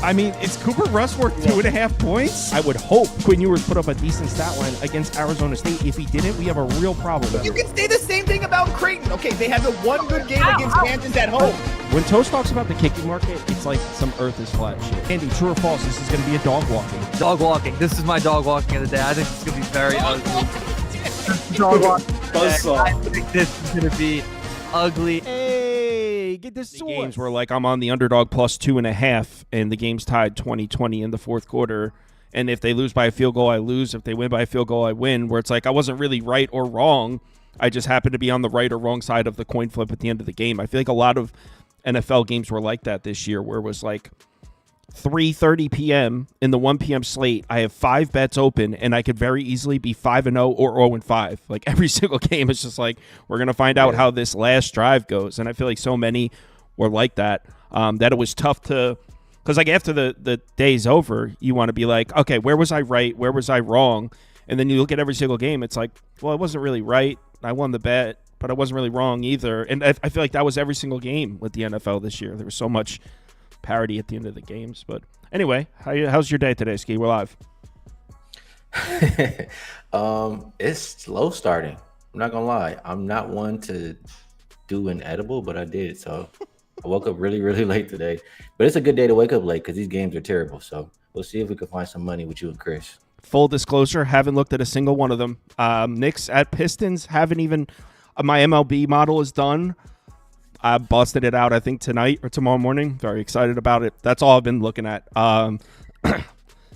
I mean, is Cooper Rush worth 2.5 points? I would hope Quinn Ewers put up a decent stat line against Arizona State. If he didn't, we have a real problem. You can say the same thing about Creighton. Okay, they had the one good game against Kansas at home. When Toast talks about the kicking market, it's like some earth is flat shit. Andy, true or false, this is going to be a dog walking. Dog walking. This is my dog walking of the day. I think it's going to be very ugly. Dog walking. I think this is going to be ugly. Hey, get this to games where like I'm on the underdog plus 2.5 and the game's tied 20-20 in the fourth quarter. And if they lose by a field goal, I lose. If they win by a field goal, I win. Where it's like I wasn't really right or wrong. I just happened to be on the right or wrong side of the coin flip at the end of the game. I feel like a lot of NFL games were like that this year, where it was like 3:30 p.m. in the 1 p.m. slate. I have 5 bets open, and I could very easily be 5-0 or 0-5. Like every single game, it's just like we're gonna find out how this last drive goes. And I feel like so many were like that. That it was tough to, because like after the day's over, you want to be like, okay, where was I right? Where was I wrong? And then you look at every single game, it's like, well, I wasn't really right. I won the bet, but I wasn't really wrong either. And I feel like that was every single game with the NFL this year. There was so much parity at the end of the games. But anyway, how's your day today, Ski? We're live. It's slow starting. I'm not gonna lie. I'm not one to do an edible, but I did. So I woke up really, really late today. But it's a good day to wake up late because these games are terrible. So we'll see if we can find some money with you and Chris. Full disclosure, haven't looked at a single one of them. Knicks at Pistons, haven't even. My MLB model is done. I busted it out, I think, tonight or tomorrow morning. Very excited about it. That's all I've been looking at.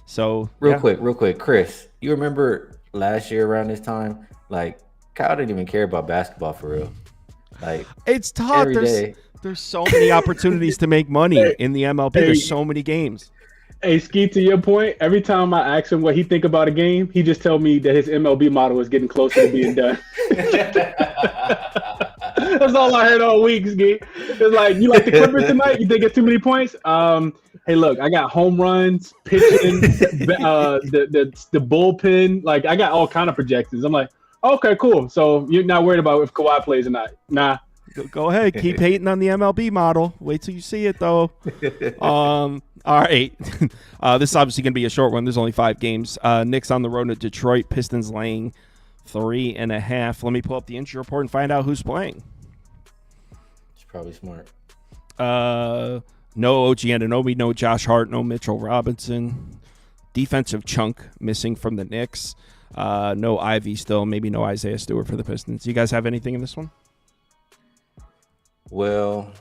So real quick, Chris, you remember last year around this time? Like, Kyle didn't even care about basketball for real. Like, it's tough. There's so many opportunities to make money in the MLB. There's so many games. Hey, Ski, to your point, every time I ask him what he think about a game, he just tell me that his MLB model is getting closer to being done. That's all I heard all week, Ski. It's like, you like the Clippers tonight? You think it's too many points? Hey, look, I got home runs, pitching, the bullpen. Like, I got all kind of projections. I'm like, okay, cool. So you're not worried about if Kawhi plays or not? Nah. Go ahead. Keep hating on the MLB model. Wait till you see it, though. All right. This is obviously going to be a short one. There's only 5 games. Knicks on the road to Detroit. Pistons laying 3.5. Let me pull up the injury report and find out who's playing. It's probably smart. No OG Anunoby, no Josh Hart, no Mitchell Robinson. Defensive chunk missing from the Knicks. No Ivy still. Maybe no Isaiah Stewart for the Pistons. You guys have anything in this one? Well,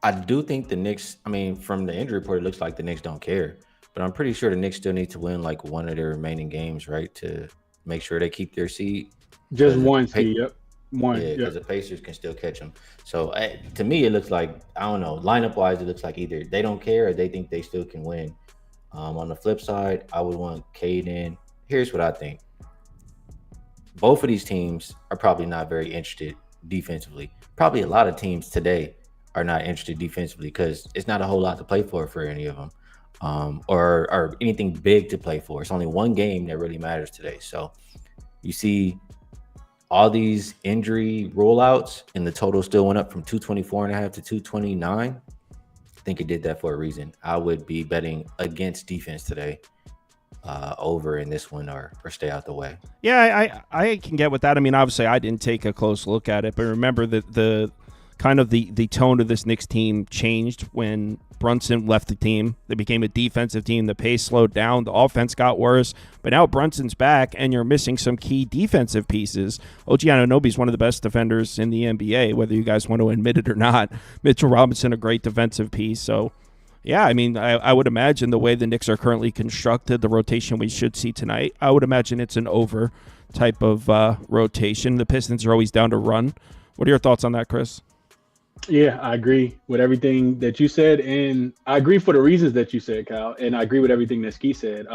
I do think the Knicks, I mean, from the injury report, it looks like the Knicks don't care. But I'm pretty sure the Knicks still need to win like one of their remaining games, right, to make sure they keep their seed. Just one seed, yep. One. Yeah, because the Pacers can still catch them. So to me, it looks like, I don't know, lineup-wise, it looks like either they don't care or they think they still can win. On the flip side, I would want Cade in. Here's what I think. Both of these teams are probably not very interested defensively. Probably a lot of teams today are not interested defensively because it's not a whole lot to play for any of them, or anything big to play for. It's only one game that really matters today. So you see all these injury rollouts, and the total still went up from 224.5 to 229. I think it did that for a reason. I would be betting against defense today, over in this one, or stay out the way. Yeah, I can get with that. I mean, obviously, I didn't take a close look at it, but remember that the kind of the tone of this Knicks team changed when Brunson left the team. They became a defensive team. The pace slowed down. The offense got worse. But now Brunson's back, and you're missing some key defensive pieces. OG Anunoby is one of the best defenders in the NBA, whether you guys want to admit it or not. Mitchell Robinson, a great defensive piece. So, yeah, I mean, I would imagine the way the Knicks are currently constructed, the rotation we should see tonight, I would imagine it's an over type of rotation. The Pistons are always down to run. What are your thoughts on that, Chris? Yeah, I agree with everything that you said, and I agree for the reasons that you said, Kyle, and I agree with everything that Ski said.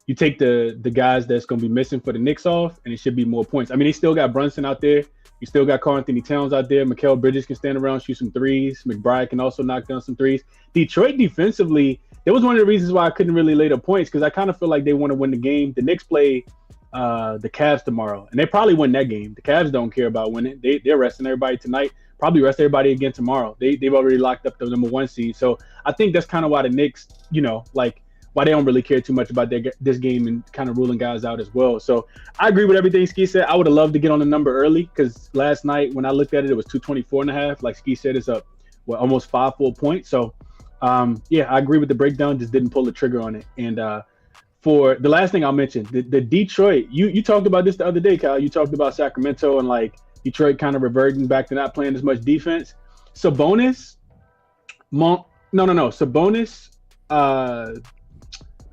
You take the guys that's going to be missing for the Knicks off, and it should be more points. I mean, they still got Brunson out there. You still got Karl Anthony Towns out there. Mikal Bridges can stand around, shoot some threes. McBride can also knock down some threes. Detroit defensively, that was one of the reasons why I couldn't really lay the points, because I kind of feel like they want to win the game. The Knicks play the Cavs tomorrow, and they probably win that game. The Cavs don't care about winning. They're resting everybody tonight. Probably rest everybody again tomorrow. They've already locked up the number 1 seed. So I think that's kind of why the Knicks, why they don't really care too much about this game and kind of ruling guys out as well. So I agree with everything Ski said. I would have loved to get on the number early because last night when I looked at it, it was 224.5. Like Ski said, it's up almost 5 full points. So I agree with the breakdown. Just didn't pull the trigger on it. And for the last thing I'll mention, the Detroit. You talked about this the other day, Kyle. You talked about Sacramento and Detroit kind of reverting back to not playing as much defense. Sabonis, Sabonis,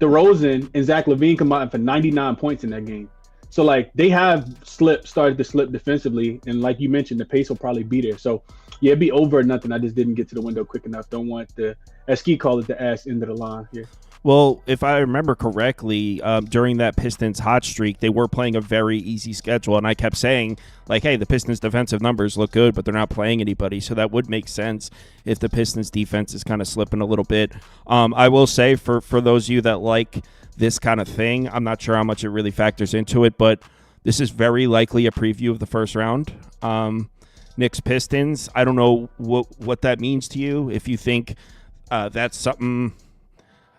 DeRozan, and Zach LaVine combined for 99 points in that game. So they have started to slip defensively, and like you mentioned, the pace will probably be there. So it'd be over or nothing. I just didn't get to the window quick enough. Don't want as Ski called it, the ass end of the line here. Well, if I remember correctly, during that Pistons hot streak, they were playing a very easy schedule, and I kept saying, hey, the Pistons' defensive numbers look good, but they're not playing anybody, so that would make sense if the Pistons' defense is kind of slipping a little bit. I will say, for those of you that like this kind of thing, I'm not sure how much it really factors into it, but this is very likely a preview of the first round. Knicks-Pistons, I don't know what that means to you, if you think that's something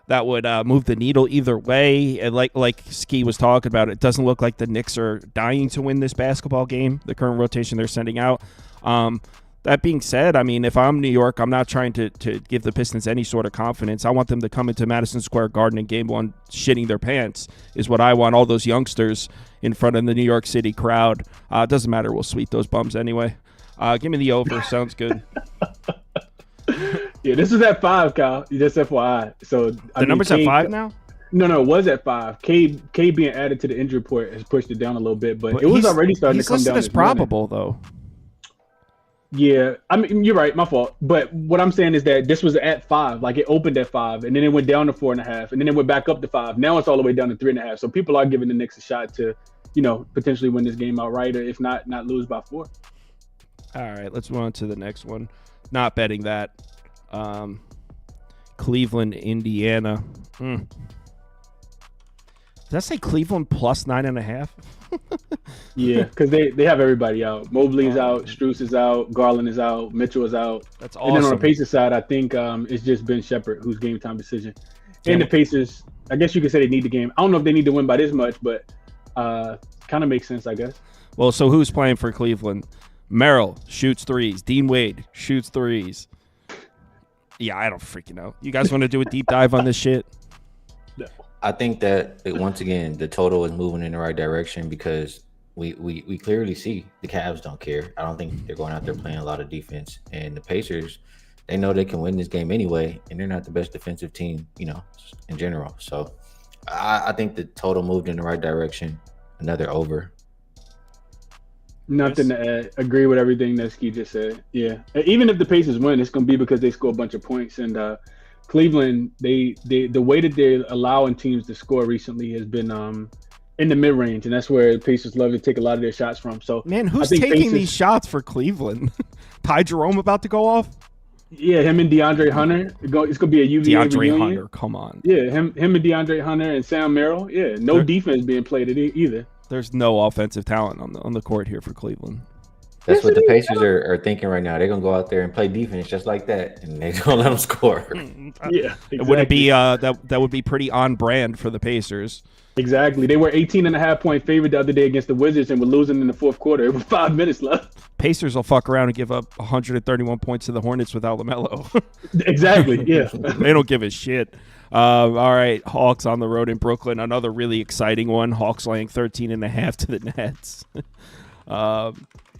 that would move the needle either way. And like Ski was talking about, it doesn't look like the Knicks are dying to win this basketball game, the current rotation they're sending out. That being said, I mean, if I'm New York, I'm not trying to give the Pistons any sort of confidence. I want them to come into Madison Square Garden in Game 1 shitting their pants is what I want, all those youngsters in front of the New York City crowd. It doesn't matter. We'll sweep those bums anyway. Give me the over. Sounds good. Yeah, this is at 5, Kyle. Just FYI. So the number's at 5 now? No, it was at 5. K being added to the injury report has pushed it down a little bit, but it was already starting to come down. He's listed as probable, though. Yeah, I mean, you're right. My fault. But what I'm saying is that this was at 5. It opened at 5, and then it went down to 4.5, and then it went back up to 5. Now it's all the way down to 3.5. So people are giving the Knicks a shot to, potentially win this game outright, or if not lose by 4. All right, let's move on to the next one. Not betting that. Cleveland, Indiana. Did I say Cleveland plus 9.5? Yeah, because they have everybody out. Mobley's out, Strus is out, Garland is out, Mitchell is out. That's awesome. And then on the Pacers side, I think it's just Ben Shepherd who's game time decision. And the Pacers, I guess you could say they need the game. I don't know if they need to win by this much, but kind of makes sense, I guess. Well, so who's playing for Cleveland? Merrill shoots threes. Dean Wade shoots threes. Yeah, I don't freaking know. You guys want to do a deep dive on this shit? No. I think that once again the total is moving in the right direction because we clearly see the Cavs don't care. I don't think they're going out there playing a lot of defense, and the Pacers, they know they can win this game anyway, and they're not the best defensive team, in general. So I think the total moved in the right direction. Another over. Nothing to add. Agree with everything that Ski just said. Yeah, even if the Pacers win, it's going to be because they score a bunch of points. And Cleveland, the way that they're allowing teams to score recently has been in the mid range, and that's where the Pacers love to take a lot of their shots from. So man, who's taking these shots for Cleveland? Ty Jerome about to go off? Yeah, him and DeAndre Hunter. It's going to be a UVA DeAndre reunion. Hunter, come on. Yeah, him and DeAndre Hunter and Sam Merrill. Yeah, no defense being played at either. There's no offensive talent on the court here for Cleveland. That's what the Pacers are thinking right now. They're gonna go out there and play defense just like that, and they don't let them score. Yeah, exactly. It wouldn't be that would be pretty on brand for the Pacers. Exactly. They were 18.5-point favorite the other day against the Wizards and were losing in the fourth quarter. It was 5 minutes left. Pacers will fuck around and give up 131 points to the Hornets without LaMelo. Exactly. Yeah. They don't give a shit. All right, Hawks on the road in Brooklyn. Another really exciting one. Hawks laying 13.5 to the Nets.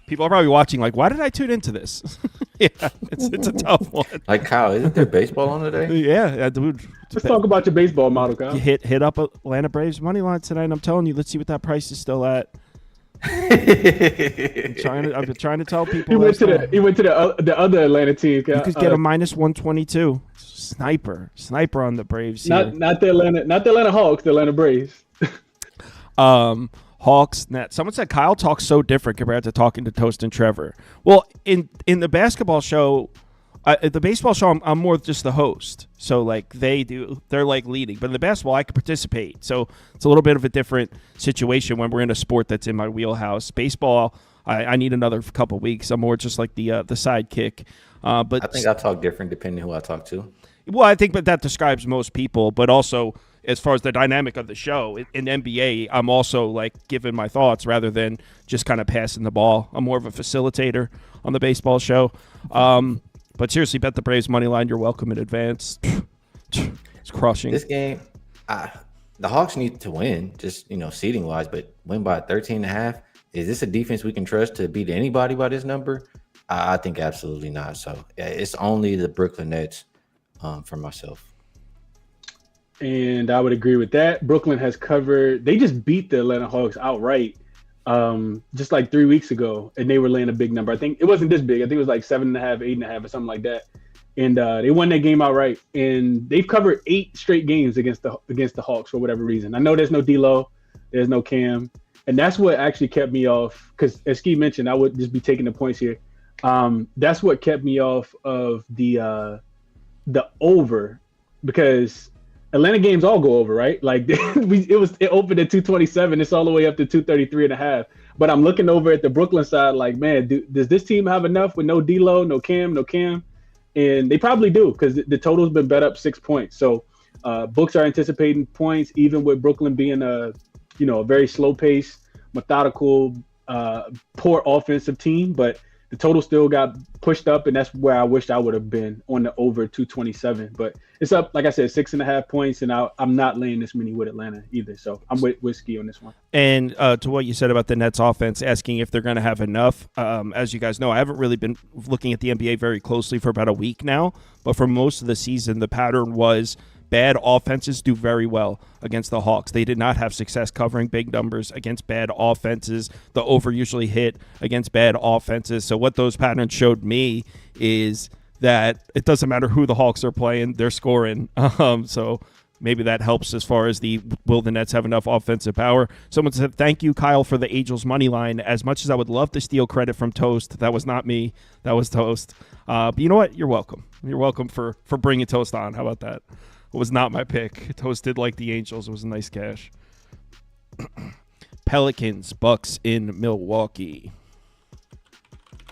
People are probably watching like, why did I tune into this? Yeah, it's a tough one. Like, Kyle, isn't there baseball on today? Yeah, dude. Let's talk about your baseball model, Kyle. You hit up Atlanta Braves money line tonight. I'm telling you, let's see what that price is still at. I've been trying to tell people. He went to the other Atlanta team. Kyle. You could get a minus 122. Sniper on the Braves. Not the Atlanta Hawks, the Atlanta Braves. Hawks, Nets. Someone said Kyle talks so different compared to talking to Toast and Trevor. Well, in the basketball show, the baseball show, I'm more just the host. So like they're like leading. But in the basketball, I can participate. So it's a little bit of a different situation when we're in a sport that's in my wheelhouse. Baseball, I need another couple weeks. I'm more just like the sidekick. But I think I talk different depending who I talk to. Well, I think that describes most people. But also, as far as the dynamic of the show in NBA, I'm also like giving my thoughts rather than just kind of passing the ball. I'm more of a facilitator on the baseball show. But seriously, bet the Braves money line. You're welcome in advance. It's crushing. This game, the Hawks need to win, just seeding wise, but win by 13.5. Is this a defense we can trust to beat anybody by this number? I think absolutely not. So it's only the Brooklyn Nets for myself. And I would agree with that. Brooklyn has covered. They just beat the Atlanta Hawks outright just like 3 weeks ago, and they were laying a big number. I think it wasn't this big. I think it was like 7.5, 8.5, or something like that. And they won that game outright. And they've covered 8 straight games against the Hawks for whatever reason. I know there's no D'Lo, there's no Cam, and that's what actually kept me off. Because as Ski mentioned, I would just be taking the points here. That's what kept me off of the over, because Atlanta games all go over, right? Like it opened at 227. It's all the way up to 233.5. But I'm looking over at the Brooklyn side, like, man, does this team have enough with no D'Lo, no Cam? And they probably do, because the total's been bet up 6 points. So books are anticipating points, even with Brooklyn being a very slow pace, methodical, poor offensive team. But the total still got pushed up, and that's where I wish I would have been, on the over 227. But it's up, like I said, 6.5 points, and I'm not laying this many with Atlanta either. So I'm with Ski on this one. And to what you said about the Nets offense, asking if they're going to have enough. As you guys know, I haven't really been looking at the NBA very closely for about a week now. But for most of the season, the pattern was bad offenses do very well against the Hawks. They did not have success covering big numbers against bad offenses. The over usually hit against bad offenses. So what those patterns showed me is that it doesn't matter who the Hawks are playing, they're scoring. So maybe that helps as far as will the Nets have enough offensive power. Someone said, thank you, Kyle, for the Angels money line. As much as I would love to steal credit from Toast, that was not me. That was Toast. But you know what? You're welcome. You're welcome for bringing Toast on. How about that? It was not my pick. Toast did like the Angels. It was a nice cash. Pelicans, Bucks in Milwaukee.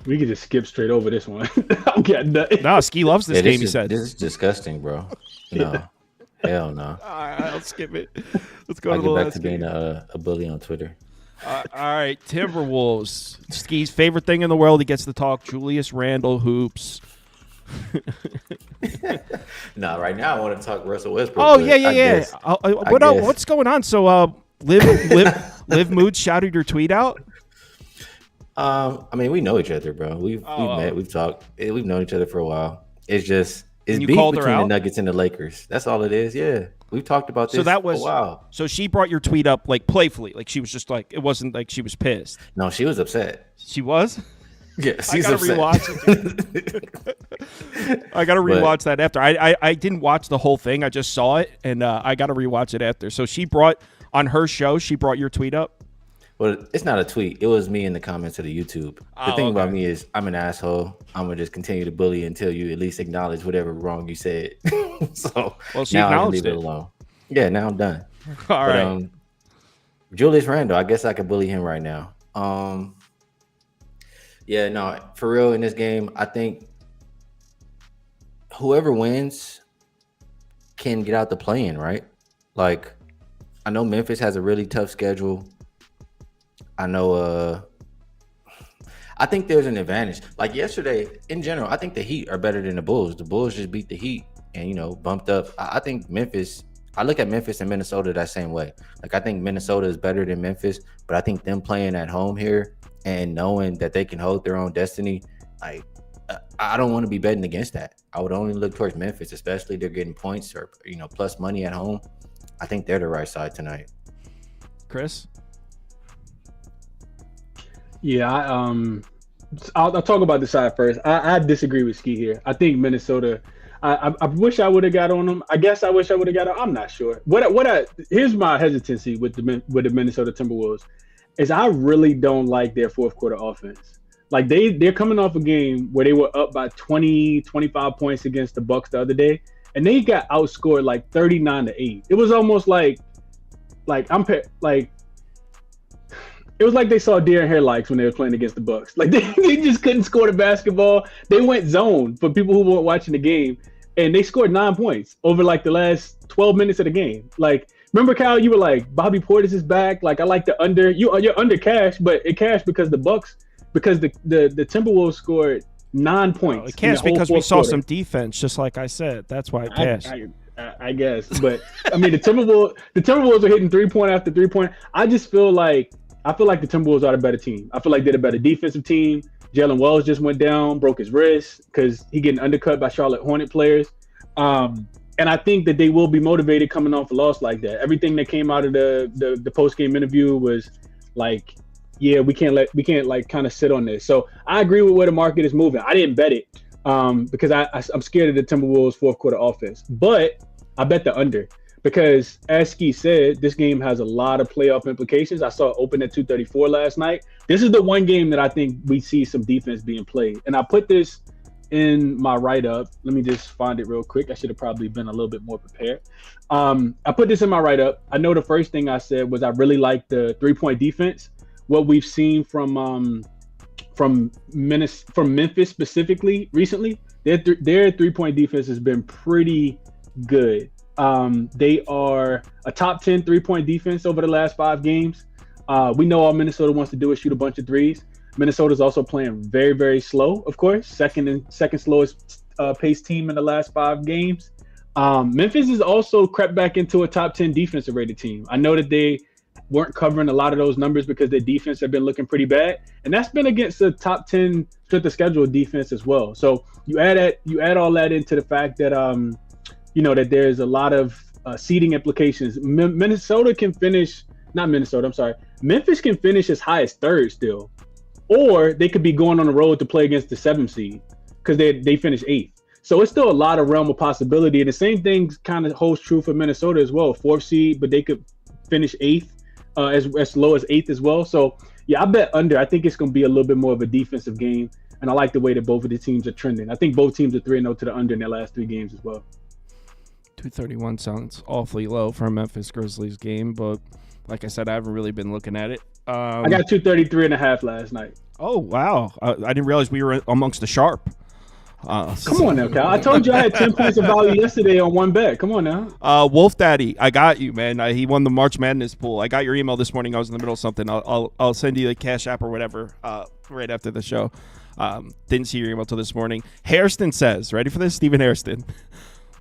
We could just skip straight over this one. I'm getting nothing. No, Ski loves this game, he said. This is disgusting, bro. No. Hell no. All right, I'll skip it. Let's go I'll to the get back last to game. being a bully on Twitter. All right, Timberwolves. Ski's favorite thing in the world. He gets to talk Julius Randle hoops. No, right now I want to talk Russell Westbrook. Oh, yeah. What's going on? So, Liv Mood shouted your tweet out? I mean, we know each other, bro. We've met, we've talked, we've known each other for a while. It's beef between the Nuggets and the Lakers. That's all it is. Yeah, we've talked about this for a while. So she brought your tweet up like playfully, like she was just like, it wasn't like she was pissed. No, she was upset. She was. Yeah, I gotta rewatch it. I gotta rewatch that after. I didn't watch the whole thing. I just saw it, and I gotta rewatch it after. So she brought on her show. She brought your tweet up. Well, it's not a tweet. It was me in the comments of the YouTube. The thing about me is I'm an asshole. I'm going to just continue to bully until you at least acknowledge whatever wrong you said. So she now I can acknowledged leave it alone. Yeah, now I'm done. All right. Julius Randle, I guess I could bully him right now. Yeah, no, for real in this game, I think whoever wins can get out the play-in, right? Like, I know Memphis has a really tough schedule. I know I think there's an advantage. Like yesterday, in general, I think the Heat are better than the Bulls. The Bulls just beat the Heat and, bumped up. I think Memphis, I look at Memphis and Minnesota that same way. Like, I think Minnesota is better than Memphis, but I think them playing at home here and knowing that they can hold their own destiny, I don't want to be betting against that. I would only look towards Memphis, especially they're getting points or, plus money at home. I think they're the right side tonight. Chris? Yeah, I'll talk about the side first. I disagree with Ski here. I think Minnesota. I wish I would have got on them. I guess I wish I would have got on. I'm not sure. Here's my hesitancy with the Minnesota Timberwolves is I really don't like their fourth quarter offense. Like they're coming off a game where they were up by 20, 25 points against the Bucks the other day, and they got outscored like 39-8. It was almost like it was like they saw deer in headlights when they were playing against the Bucks. Like they just couldn't score the basketball. They went zone for people who weren't watching the game, and they scored 9 points over like the last 12 minutes of the game. Like, remember, Kyle, you were like, Bobby Portis is back. Like, I like the under. You're under cash, but it cashed because the Timberwolves scored 9 points. It cashed because we saw some defense, just like I said. That's why it cashed. I guess, but I mean, the Timberwolves are hitting 3-point after 3-point. I feel like the Timberwolves are the better team. I feel like they're the better defensive team. Jalen Wells just went down, broke his wrist because he getting undercut by Charlotte Hornet players. And I think that they will be motivated coming off a loss like that. Everything that came out of the post-game interview was like, yeah, we can't like kind of sit on this. So I agree with where the market is moving. I didn't bet it because I'm scared of the Timberwolves fourth quarter offense, but I bet the under. Because as Ski said, this game has a lot of playoff implications. I saw it open at 234 last night. This is the one game that I think we see some defense being played. And I put this in my write-up. Let me just find it real quick. I should have probably been a little bit more prepared. I put this in my write-up. I know the first thing I said was I really like the three-point defense. What we've seen from Memphis specifically recently, their three-point defense has been pretty good. They are a top 10 three-point defense over the last 5 games. We know all Minnesota wants to do is shoot a bunch of threes. Minnesota's also playing very, very slow, of course. Second slowest pace team in the last 5 games. Memphis has also crept back into a top 10 defensive rated team. I know that they weren't covering a lot of those numbers because their defense had been looking pretty bad, and that's been against the top 10 strength of schedule defense as well. So you add all that into the fact that that there's a lot of seeding implications. Memphis can finish as high as 3rd still, or they could be going on the road to play against the 7th seed because they finished 8th. So it's still a lot of realm of possibility. And the same thing kind of holds true for Minnesota as well. 4th seed, but they could finish 8th, as low as 8th as well. So yeah, I bet under. I think it's going to be a little bit more of a defensive game, and I like the way that both of the teams are trending. I think both teams are 3-0 to the under in their last 3 games as well. 231 sounds awfully low for a Memphis Grizzlies game, but like I said, I haven't really been looking at it. I got 233.5 last night. Oh, wow. I didn't realize we were amongst the sharp. Come on now, Kyle. I told you I had 10 points of value yesterday on one bet. Come on now. Wolf Daddy, I got you, man. He won the March Madness pool. I got your email this morning. I was in the middle of something. I'll send you the Cash App or whatever right after the show. Didn't see your email till this morning. Hairston says, ready for this? Stephen Hairston.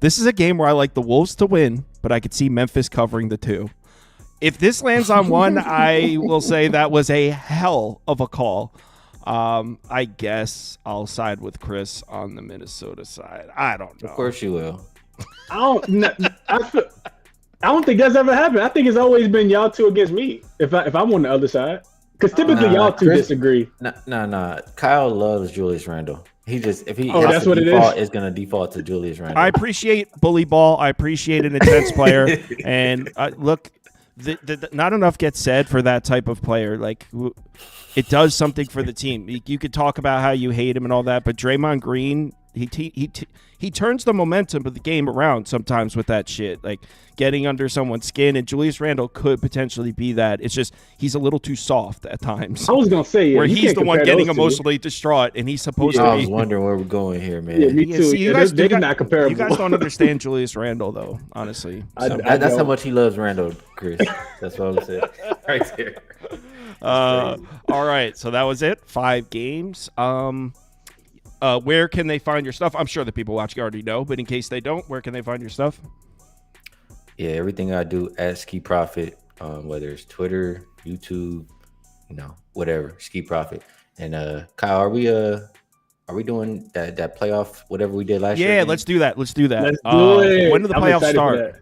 This is a game where I like the Wolves to win, but I could see Memphis covering the 2. If this lands on 1, I will say that was a hell of a call. I guess I'll side with Chris on the Minnesota side. I don't know. Of course you will. I don't think that's ever happened. I think it's always been y'all 2 against me if I'm on the other side. Because typically y'all 2 disagree. Nah. Kyle loves Julius Randle. That's what it is. It's going to default to Julius Randle. I appreciate bully ball. I appreciate an intense player. And look, not enough gets said for that type of player. Like, it does something for the team. You could talk about how you hate him and all that, but Draymond Green, he turns the momentum of the game around sometimes with that shit, like getting under someone's skin, and Julius Randle could potentially be that. It's just he's a little too soft at times. I was gonna say, where he's the one getting emotionally distraught, and he's supposed to be. I was wondering where we're going here, man. Yeah, me too. See, you guys not comparable. You guys don't understand Julius Randle, though. Honestly, that's how much he loves Randle, Chris. That's what I'm saying right there. All right, so that was it. 5 games. Where can they find your stuff? I'm sure the people watching already know, but in case they don't, where can they find your stuff? Yeah, everything I do at Ski Profit, whether it's Twitter, YouTube, whatever, Ski Profit. And Kyle, are we doing that playoff whatever we did last year? Yeah, let's do that. Let's do that. Let's do it. When do the playoffs start?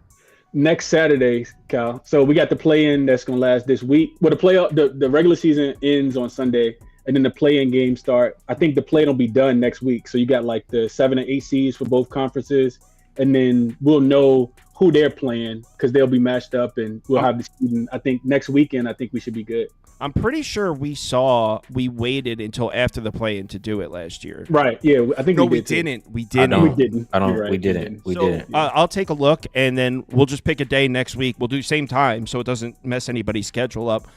Next Saturday, Kyle. So we got the play-in that's gonna last this week. Well, the regular season ends on Sunday, and then the play-in games start. I think the play-in will be done next week. So you got like the 7 and 8 seeds for both conferences, and then we'll know who they're playing because they'll be matched up, and we'll have the season. I think next weekend, I think we should be good. I'm pretty sure we waited until after the play-in to do it last year. Right. Yeah. I think we didn't. We didn't. We didn't. I don't. You're right, we didn't. We So, didn't. I'll take a look, and then we'll just pick a day next week. We'll do same time, so it doesn't mess anybody's schedule up.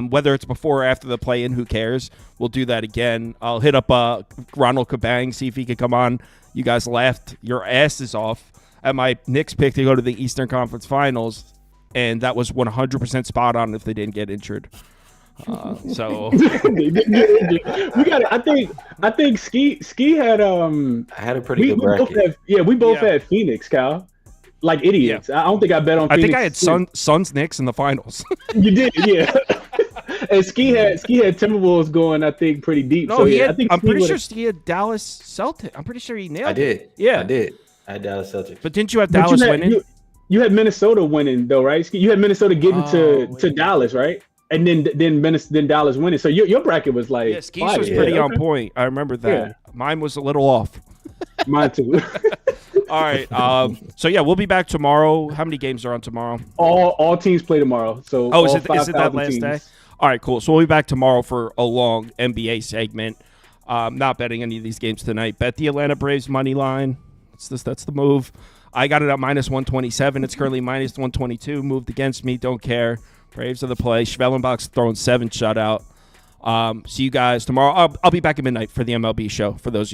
Whether it's before or after the play-in, who cares? We'll do that again. I'll hit up Ronald Kabang, see if he can come on. You guys laughed your asses off at my Knicks pick to go to the Eastern Conference Finals, and that was 100% spot on if they didn't get injured. So we got. I think Ski had. I had a pretty good bracket. We both had Phoenix, Kyle. Like idiots. Yeah. I don't think I bet on Phoenix. I think I had Suns Knicks in the finals. You did, yeah. And Ski had Timberwolves going, I think, pretty deep. No, so, he yeah, had, I'm pretty sure he had Dallas Celtics. I'm pretty sure he nailed it. Yeah. I did. I had Dallas Celtics. But didn't you have Dallas winning? You had Minnesota winning, though, right? You had Minnesota getting to Dallas, right? And then Dallas winning. So your bracket was like... Yeah, Ski's was pretty on point. I remember that. Yeah. Mine was a little off. Mine, too. All right. So, yeah, we'll be back tomorrow. How many games are on tomorrow? All teams play tomorrow. So is it that last teams. Day? All right, cool. So we'll be back tomorrow for a long NBA segment. Not betting any of these games tonight. Bet the Atlanta Braves money line. That's the move. I got it at minus 127. It's currently minus 122. Moved against me. Don't care. Braves are the play. Schvellenbach's throwing 7 shutout. See you guys tomorrow. I'll be back at midnight for the MLB show for those of you